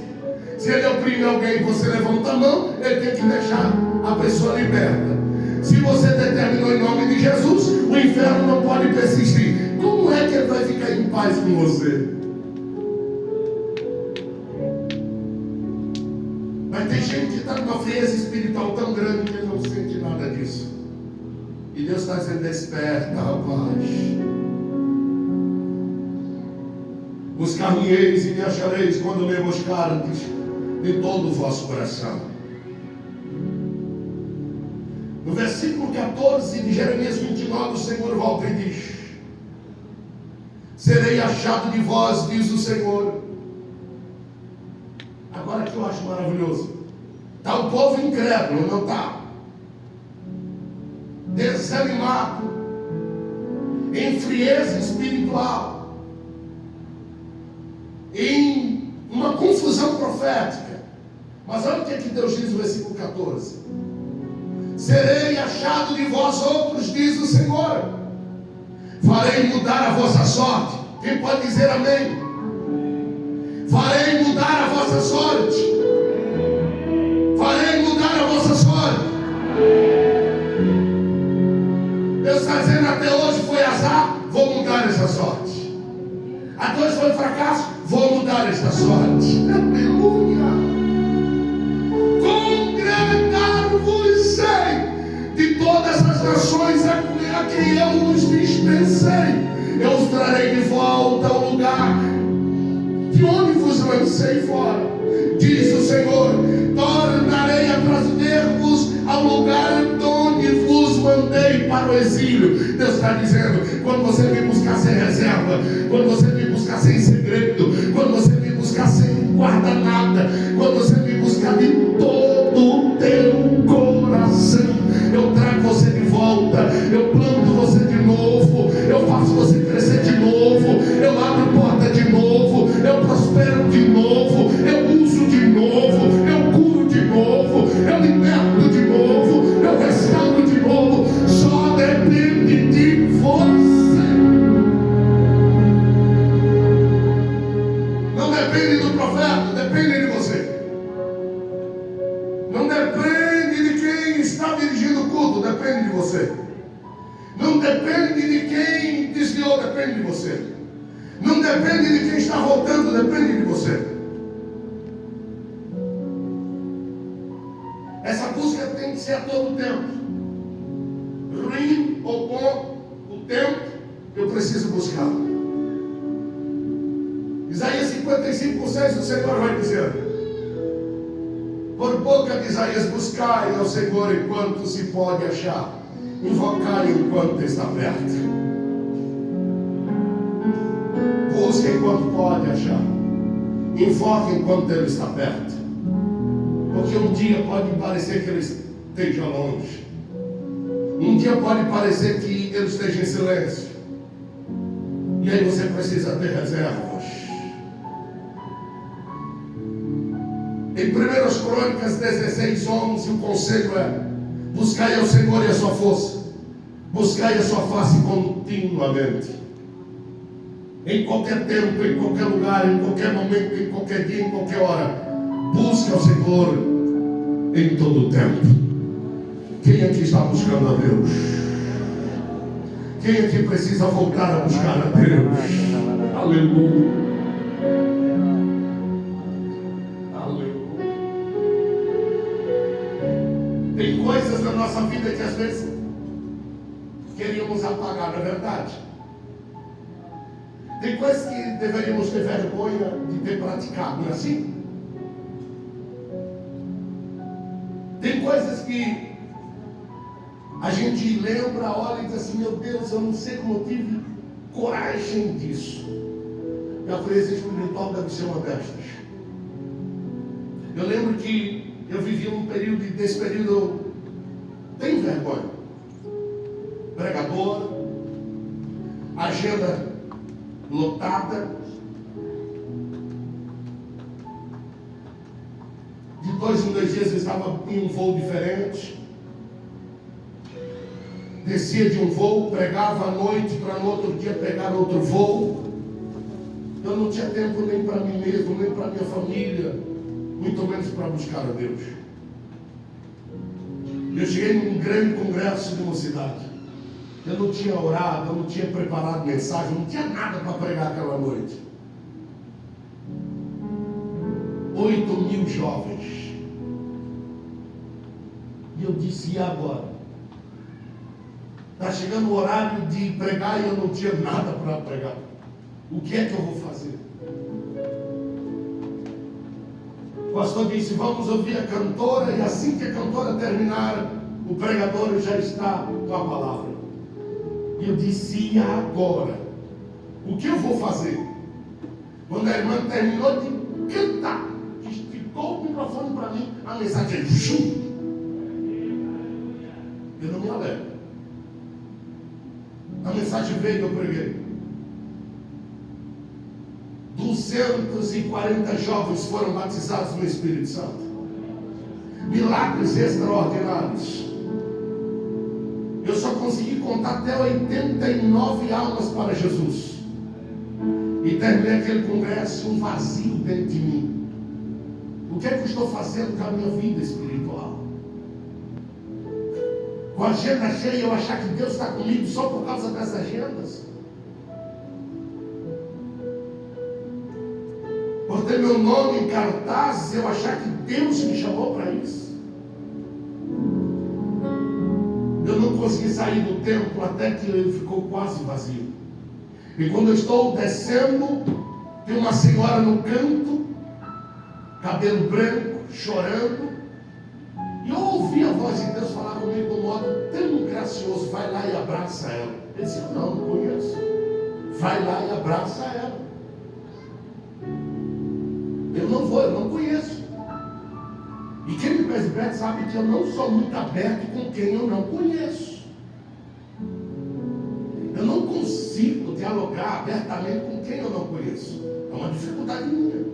Se ele oprime alguém e você levanta a mão, ele tem que deixar a pessoa liberta. Se você determinou em nome de Jesus, o inferno não pode persistir. Como é que ele vai ficar em paz com você? Mas tem gente que está numa frieza espiritual tão grande que ele não sente nada disso. E Deus está dizendo: desperta, rapaz. Buscar-me-eis e me achareis quando me buscardes de todo o vosso coração. No versículo 14 de Jeremias 29, o Senhor volta e diz: serei achado de vós, diz o Senhor. Agora que eu acho maravilhoso, está o povo incrédulo, não está? Desanimado, em frieza espiritual, em uma confusão profética. Mas olha o que Deus diz no versículo 14: serei achado de vós outros, diz o Senhor, farei mudar a vossa sorte. Quem pode dizer amém? Farei mudar a vossa sorte. Farei mudar a vossa sorte. Deus está dizendo: até hoje foi azar, vou mudar essa sorte. Até hoje foi fracasso, vou mudar esta sorte. Aleluia. Congregar-vos-ei de todas as nações a quem eu os dispensei. Eu os trarei de volta ao lugar de onde vos lancei fora, diz o Senhor. Tornarei a trazer-vos ao lugar de onde vos mandei para o exílio. Deus está dizendo: quando você me buscar sem reserva, quando você me buscar sem segredo, quando você me buscar sem guardanada, quando você me buscar de todo o teu coração, eu trago você de volta, eu planto você de novo, eu faço você crescer de novo, eu abro porta de novo, eu prospero de novo, eu uso de novo, eu curo de novo, eu liberto de novo, eu restauro de novo. Só depende de você. Não depende do profeta, depende de você. Não depende de quem está dirigindo o culto, depende de você. Não depende de quem desviou, depende de você. Não depende de quem está voltando, depende de você. Essa busca tem que ser a todo tempo. Ruim ou bom, o tempo eu preciso buscar. Isaías 55:6, o Senhor vai dizer: por boca de Isaías, buscai ao Senhor enquanto se pode achar, invocai enquanto está perto. Busque enquanto pode achar, invoque enquanto ele está perto. Porque um dia pode parecer que ele esteja longe, um dia pode parecer que ele esteja em silêncio, e aí você precisa ter reservas. Em 1 Crônicas 16:11, o conselho é: buscai ao Senhor e a sua força, buscai a sua face continuamente. Em qualquer tempo, em qualquer lugar, em qualquer momento, em qualquer dia, em qualquer hora, busque ao Senhor em todo o tempo. Quem aqui está buscando a Deus? Quem aqui precisa voltar a buscar a Deus? Aleluia. Aleluia. Tem coisas na nossa vida que às vezes queríamos apagar, não é verdade? Tem coisas que deveríamos ter vergonha de ter praticado, não é assim? Tem coisas que a gente lembra, olha e diz assim: meu Deus, eu não sei como eu tive coragem disso. E a frieza espiritual deve ser uma destas. Eu lembro que eu vivi um período, e desse período eu tenho vergonha. Pregador, agenda lotada, de 2 em 2 dias eu estava em um voo diferente, descia de um voo, pregava à noite para no outro dia pegar outro voo. Eu não tinha tempo nem para mim mesmo, nem para minha família, muito menos para buscar a Deus. Eu cheguei num grande congresso de uma cidade. Eu não tinha orado, eu não tinha preparado mensagem, eu não tinha nada para pregar aquela noite. 8.000 jovens. eu disse, e agora? Está chegando o horário de pregar e eu não tinha nada para pregar. O que é que eu vou fazer? O pastor disse, vamos ouvir a cantora, e assim que a cantora terminar, o pregador já está com a palavra. E eu disse, e agora? O que eu vou fazer? Quando a irmã terminou de cantar, que esticou o microfone para mim, a mensagem veio. Eu não me alegro. A mensagem veio e eu preguei. 240 jovens foram batizados no Espírito Santo. Milagres extraordinários. Eu só consegui contar até 89 almas para Jesus. E terminei aquele congresso um vazio dentro de mim. O que é que eu estou fazendo com a minha vida espiritual? Com a agenda cheia, eu achar que Deus está comigo só por causa das agendas? Por ter meu nome em cartazes, eu achar que Deus me chamou para isso? Eu não consegui sair do templo até que ele ficou quase vazio. E quando eu estou descendo, tem uma senhora no canto, cabelo branco, chorando. E eu ouvi a voz de Deus falar comigo de um modo tão gracioso. Vai lá e abraça ela. Eu disse, não conheço. Vai lá e abraça ela. Eu não vou, eu não conheço. E quem me conhece perto sabe que eu não sou muito aberto com quem eu não conheço. Eu não consigo dialogar abertamente com quem eu não conheço. É uma dificuldade minha.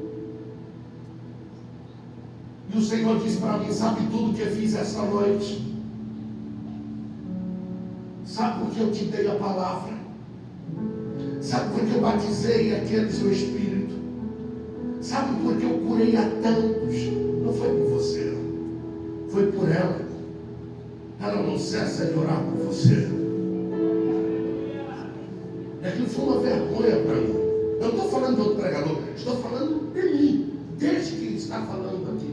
E o Senhor disse para mim, sabe tudo que eu fiz esta noite? Sabe por que eu te dei a palavra? Sabe por que eu batizei aqueles no Espírito? Sabe por que eu curei a tantos? Não foi por você, foi por ela. Ela não cessa de orar por você. Aquilo foi uma vergonha para mim. Eu não estou falando de outro pregador, estou falando de mim, desde que ele está falando aqui.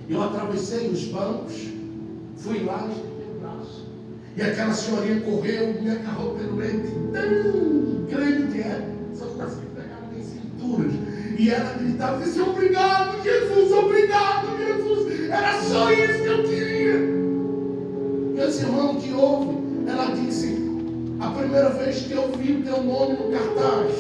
Eu atravessei os bancos, fui lá e estiquei o braço. E aquela senhorinha correu, me agarrou pelo leite, tão grande só consegui pegar em cinturas. E ela gritava e disse, obrigado Jesus, obrigado Jesus. Era só isso que eu queria. Eu disse, irmão, o que houve? Ela disse, a primeira vez que eu vi o teu nome no cartaz,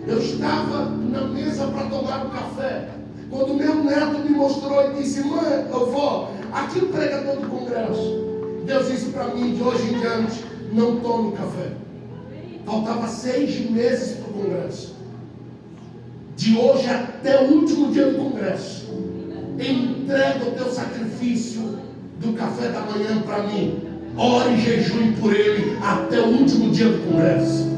eu estava na mesa para tomar um café. Quando meu neto me mostrou e disse, mãe, eu vou, aqui o pregador do congresso. Deus disse para mim, de hoje em diante, não tome café. Faltava 6 meses para o congresso. De hoje até o último dia do congresso, entrega o teu sacrifício do café da manhã para mim. Ore e jejue por ele até o último dia do congresso.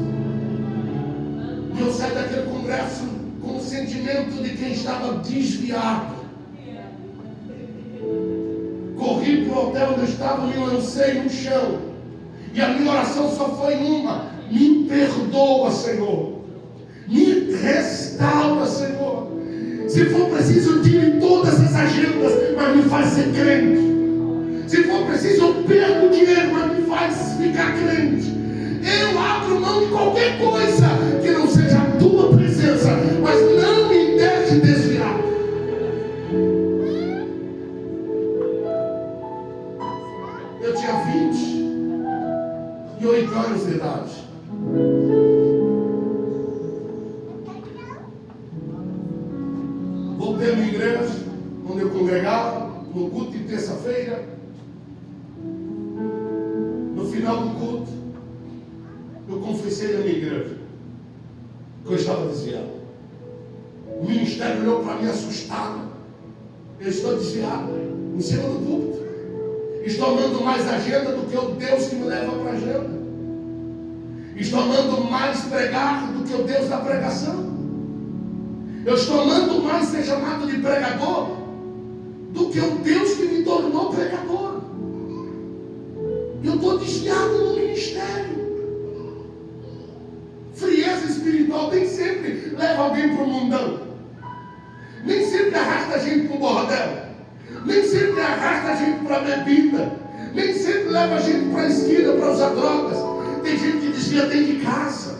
E eu saí daquele congresso com o sentimento de quem estava desviado. Corri para o hotel onde eu estava, me lancei no chão. E a minha oração só foi uma: me perdoa, Senhor. Me restaura, Senhor. Se for preciso, tire todas as agendas, mas me faz ser crente. Se for preciso, eu perco dinheiro, mas me faz ficar crente. Eu abro mão de qualquer coisa que não seja a tua presença, mas não me deixe desviar. Eu tinha 28 anos de idade. Voltei à minha igreja, onde eu congregava, no culto de terça-feira. No final do culto, eu confessei à minha igreja que eu estava desviado. O ministério olhou para mim assustado. Eu estou desviado, em cima do púlpito. Estou amando mais a agenda do que o Deus que me leva para a agenda. Estou amando mais pregar do que o Deus da pregação. Eu estou amando mais ser chamado de pregador do que o Deus que me tornou pregador. Eu estou desviado no ministério. Frieza espiritual nem sempre leva alguém para o mundão. Nem sempre arrasta a gente para o bordel. Nem sempre arrasta a gente para a bebida. Nem sempre leva a gente para a esquina para usar drogas. Tem gente que desvia dentro de casa.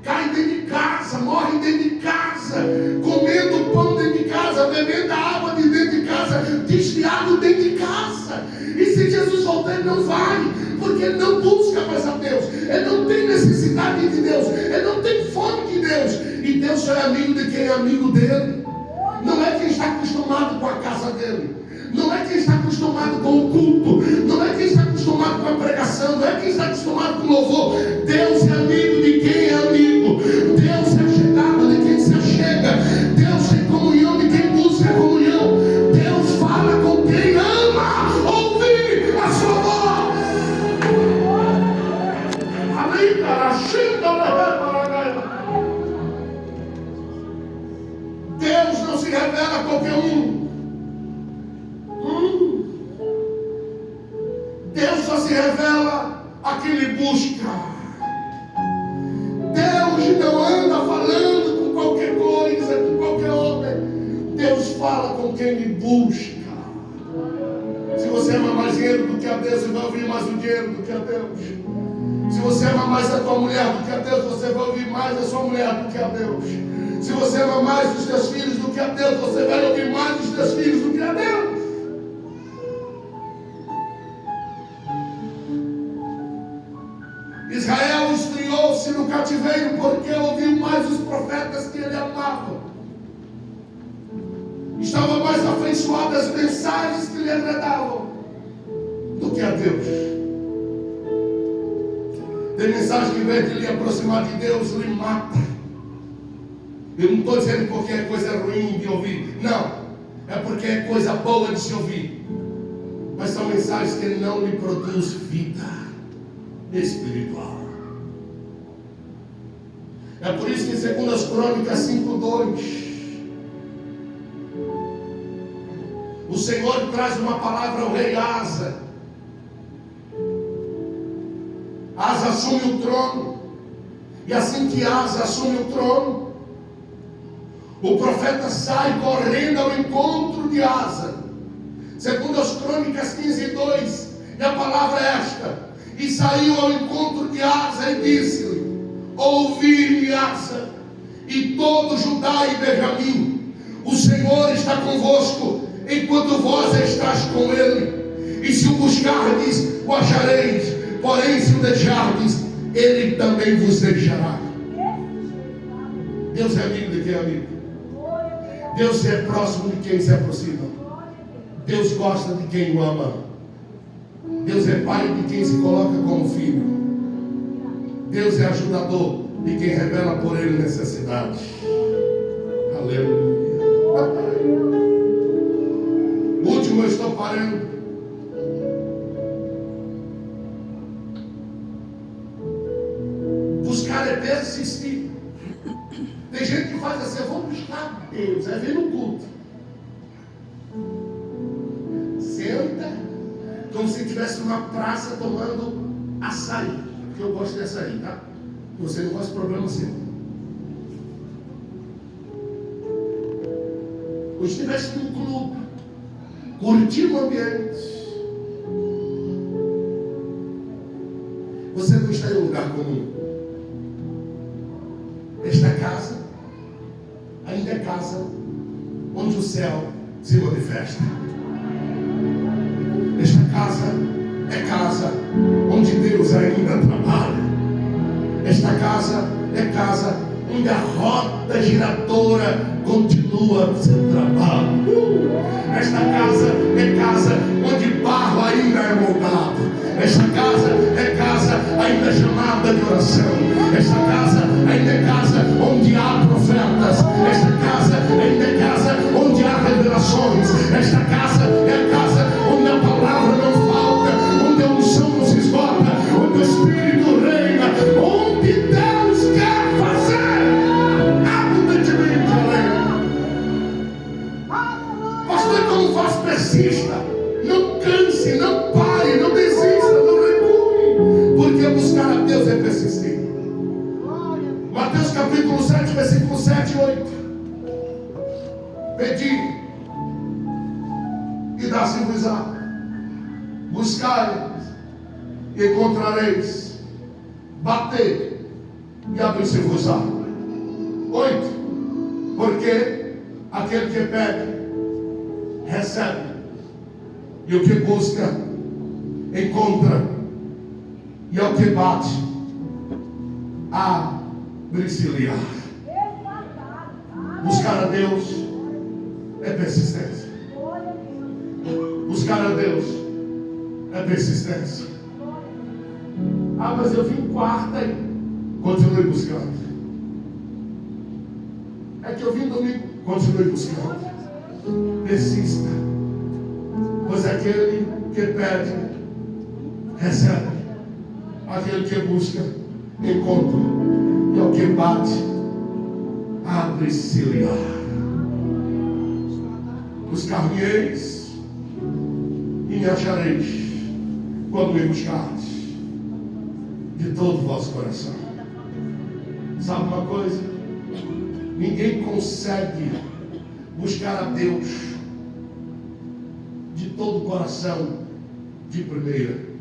Cai dentro de casa, morre dentro de casa, comendo pão dentro de casa, bebendo a água de dentro de casa, desviado dentro de casa. E se Jesus voltar, ele não vai, porque ele não busca mais a Deus, ele não tem necessidade de Deus, ele não tem fome de Deus. E Deus só é amigo de quem é amigo dele. Não é quem está acostumado com a casa dele, não é quem está acostumado com o culto, não é quem está acostumado com a pregação, não é quem está acostumado com o louvor. Deus é amigo de quem é amigo. Deus é chegado de quem se achega. Deus tem comunhão de quem busca comunhão. Deus fala com quem ama ouvir a sua voz. Amém, cara. Deus não se revela a qualquer um. Deus só se revela a quem lhe busca. Deus não anda falando com qualquer coisa, com qualquer homem. Deus fala com quem lhe busca. Se você ama mais dinheiro do que a Deus, você vai ouvir mais o dinheiro do que a Deus. Se você ama mais a tua mulher do que a Deus, você vai ouvir mais a sua mulher do que a Deus. Se você ama mais os teus filhos do que a Deus, você vai ouvir mais os teus filhos do que a Deus. Israel esfriou-se no cativeiro porque ouviu mais os profetas que ele amava. Estava mais afeiçoado às mensagens que lhe agradavam do que a Deus. Tem mensagem que vem de lhe aproximar de Deus, lhe mata. Eu não estou dizendo porque é coisa ruim de ouvir. Não, é porque é coisa boa de se ouvir. Mas são mensagens que não lhe produzem vida espiritual. É por isso que em 2 Crônicas 5:2 o Senhor traz uma palavra ao rei Asa. Asa assume o trono, e assim que Asa assume o trono, o profeta sai correndo ao encontro de Asa. 2 Crônicas 15:2, e a palavra é esta: e saiu ao encontro de Asa e disse-lhe: ouvi-me, Asa, e todo Judá e Benjamim, o Senhor está convosco, enquanto vós estás com ele. E se o buscardes, o achareis, porém se o deixardes, ele também vos deixará. Deus é amigo de quem é amigo. Deus é próximo de quem se aproxima. Deus gosta de quem o ama. Deus é pai de quem se coloca como filho. Deus é ajudador de quem revela por ele necessidades. Aleluia. Último, eu estou parando. Buscar é persistir. Tem gente que faz assim: eu vou buscar Deus, é vir no culto. Senta como se estivesse numa praça tomando açaí, porque eu gosto de açaí, tá? Você não faz problema seu. Ou estivesse num clube, curtindo o ambiente. Você não está em um lugar comum. Esta casa ainda é casa onde o céu se manifesta. Esta casa é casa onde Deus ainda trabalha. Esta casa é casa onde a roda giradora continua seu trabalho. Esta casa é casa onde barro ainda é moldado. Esta casa é casa ainda chamada de oração. Esta casa ainda é casa onde há profetas. Esta casa ainda é casa onde há revelações. Esta casa é a casa onde a palavra não falta, onde a unção não se esgota, onde o Espírito reina, onde Deus quer fazer abundantemente além. Pastor, como faz? Persista, não canse, não pare, não desista, não recue, porque buscar a Deus é persistir. Mateus capítulo 7, versículo 7 e 8. Pedi, dar-se-vos-á. Buscai, e encontrareis. Batei, e abrir-se-vos-á. 8. Porque aquele que pede, recebe. E o que busca, encontra. E ao que bate, abre-se-lhe-á. Buscar a Deus é persistência. Buscar a Deus é persistência. Ah, mas eu vim quarta e continue buscando. É que eu vim domingo, continue buscando. Persista. Pois aquele que pede, recebe. Aquele que busca, encontra. E ao que bate, abre-se-lhe-á. Buscar-me-eis e me achareis quando me buscardes de todo o vosso coração. Sabe uma coisa? Ninguém consegue buscar a Deus de todo o coração de primeira.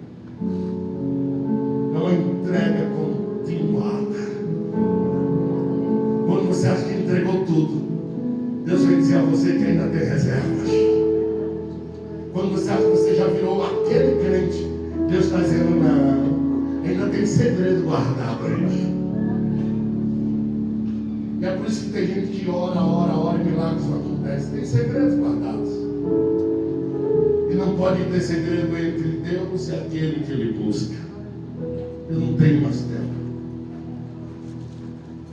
É uma entrega continuada. Quando você acha que entregou tudo, Deus vai dizer a você que ainda tem reservas. Quando você acha que você já virou aquele crente, Deus está dizendo, não, ainda tem segredo guardado para ele. E é por isso que tem gente que ora e milagres não acontecem. Tem segredos guardados. E não pode ter segredo entre Deus e aquele que Ele busca. Eu não tenho mais tempo.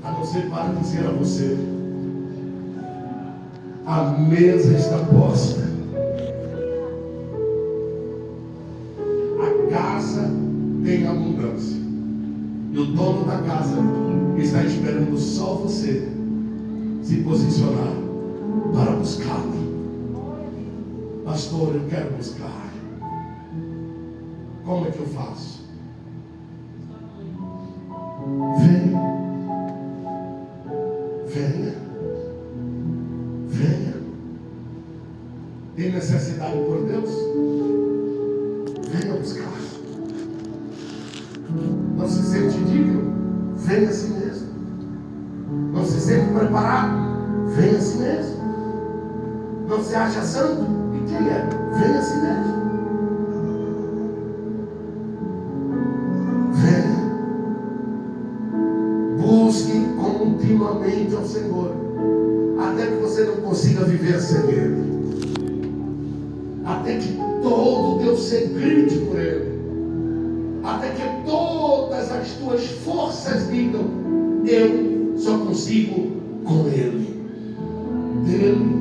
A não ser para dizer a você: a mesa está posta. A casa tem abundância. E o dono da casa está esperando só você se posicionar para buscá-lo. Pastor, eu quero buscar. Como é que eu faço? Venha. Venha. Venha. Tem necessidade por Deus? Venha buscar. Não se sente digno? Venha a si mesmo. Não se sente preparado? Venha a si mesmo. Não se acha santo? E quem é? Venha a si mesmo. Venha. Busque continuamente ao Senhor, até que você não consiga viver sem Ele. Até que todo o teu ser grite por Ele. Até que todas as tuas forças digam: eu só consigo com Ele. Dele,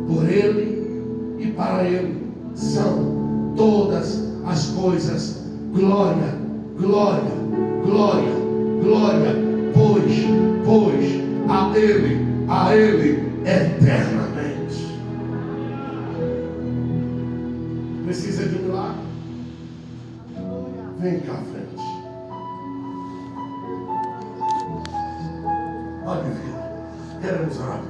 por Ele e para Ele são todas as coisas. Glória, glória, glória, glória, pois a Ele eternamente. Precisa de um milagre? Vem cá à frente. Olha, filho, queremos orar.